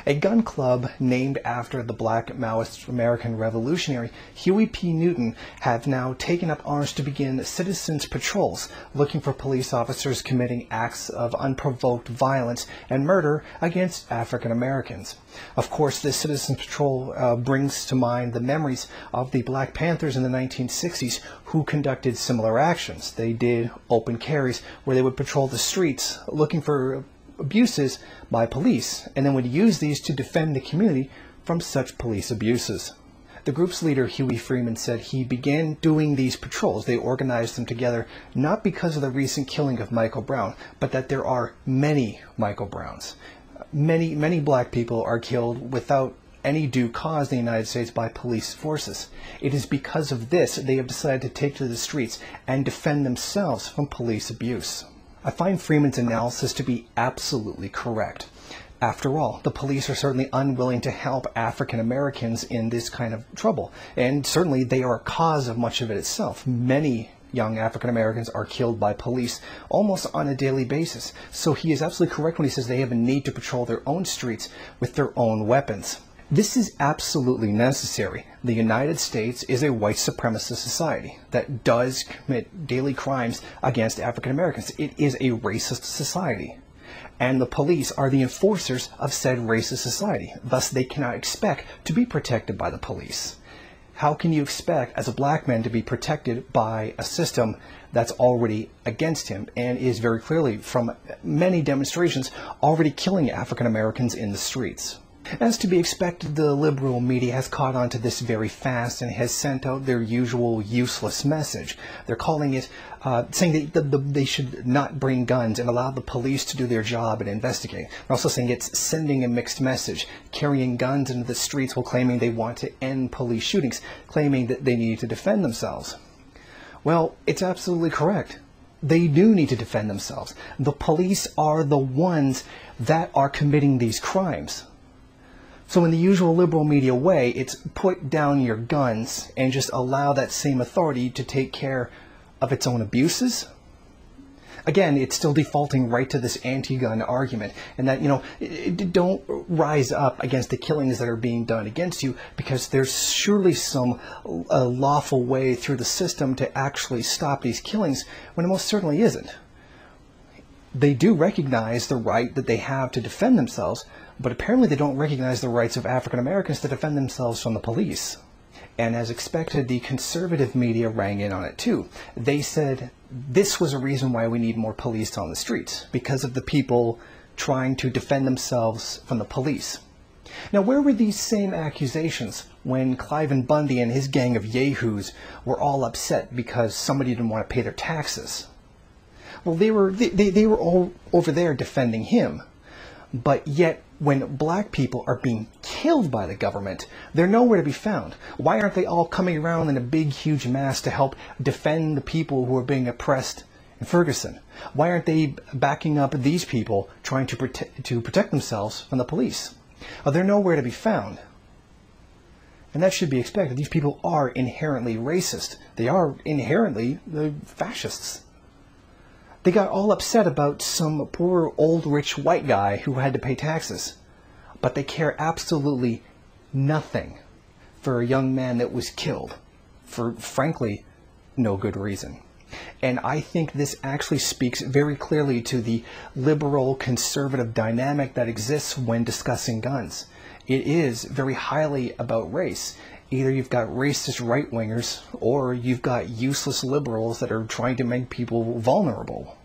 A gun club named after the black Maoist American revolutionary Huey P. Newton have now taken up arms to begin citizens' patrols, looking for police officers committing acts of unprovoked violence and murder against African Americans. Of course, this citizens' patrol brings to mind the memories of the Black Panthers in the 1960s who conducted similar actions. They did open carries where they would patrol the streets looking for abuses by police, and then would use these to defend the community from such police abuses. The group's leader, Huey Freeman, said he began doing these patrols. They organized them together not because of the recent killing of Michael Brown, but that there are many Michael Browns. Many black people are killed without any due cause in the United States by police forces. It is because of this they have decided to take to the streets and defend themselves from police abuse. I find Freeman's analysis to be absolutely correct. After all, the police are certainly unwilling to help African Americans in this kind of trouble, and certainly they are a cause of much of it itself. Many young African Americans are killed by police almost on a daily basis. So he is absolutely correct when he says they have a need to patrol their own streets with their own weapons. This is absolutely necessary. The United States is a white supremacist society that does commit daily crimes against African Americans. It is a racist society. And the police are the enforcers of said racist society. Thus, they cannot expect to be protected by the police. How can you expect as a black man to be protected by a system that's already against him and is very clearly, from many demonstrations, already killing African Americans in the streets? As to be expected, the liberal media has caught on to this very fast and has sent out their usual useless message. They're calling it, saying that they should not bring guns and allow the police to do their job and investigate. They're also saying it's sending a mixed message, carrying guns into the streets while claiming they want to end police shootings, claiming that they need to defend themselves. Well, it's absolutely correct. They do need to defend themselves. The police are the ones that are committing these crimes. So in the usual liberal media way, it's put down your guns and just allow that same authority to take care of its own abuses. Again, it's still defaulting right to this anti-gun argument, and that, don't rise up against the killings that are being done against you, because there's surely some lawful way through the system to actually stop these killings, when it most certainly isn't. They do recognize the right that they have to defend themselves, but apparently they don't recognize the rights of African Americans to defend themselves from the police. And as expected, the conservative media rang in on it too. They said this was a reason why we need more police on the streets, because of the people trying to defend themselves from the police. Now, where were these same accusations when Cliven Bundy and his gang of yahoos were all upset because somebody didn't want to pay their taxes? Well, they were all over there defending him. But yet, when black people are being killed by the government, they're nowhere to be found. Why aren't they all coming around in a big, huge mass to help defend the people who are being oppressed in Ferguson? Why aren't they backing up these people trying to protect themselves from the police? Well, they're nowhere to be found. And that should be expected. These people are inherently racist. They are inherently fascists. They got all upset about some poor old rich white guy who had to pay taxes. But they care absolutely nothing for a young man that was killed for, frankly, no good reason. And I think this actually speaks very clearly to the liberal conservative dynamic that exists when discussing guns. It is very highly about race. Either you've got racist right-wingers, or you've got useless liberals that are trying to make people vulnerable.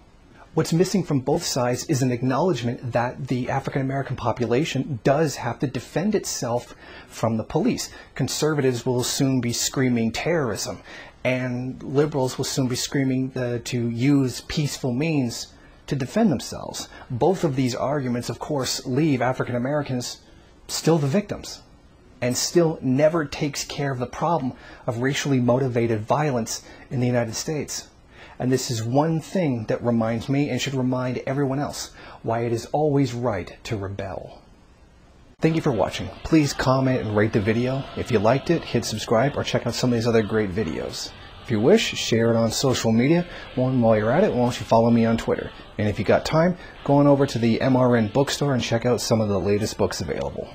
What's missing from both sides is an acknowledgement that the African American population does have to defend itself from the police. Conservatives will soon be screaming terrorism, and liberals will soon be screaming to use peaceful means to defend themselves. Both of these arguments, of course, leave African Americans still the victims, and still never takes care of the problem of racially motivated violence in the United States. And this is one thing that reminds me, and should remind everyone else, why it is always right to rebel. Thank you for watching. Please comment and rate the video. If you liked it, hit subscribe or check out some of these other great videos. If you wish, share it on social media. One, while you're at it, why don't you follow me on Twitter? And if you got time, go on over to the MRN bookstore and check out some of the latest books available.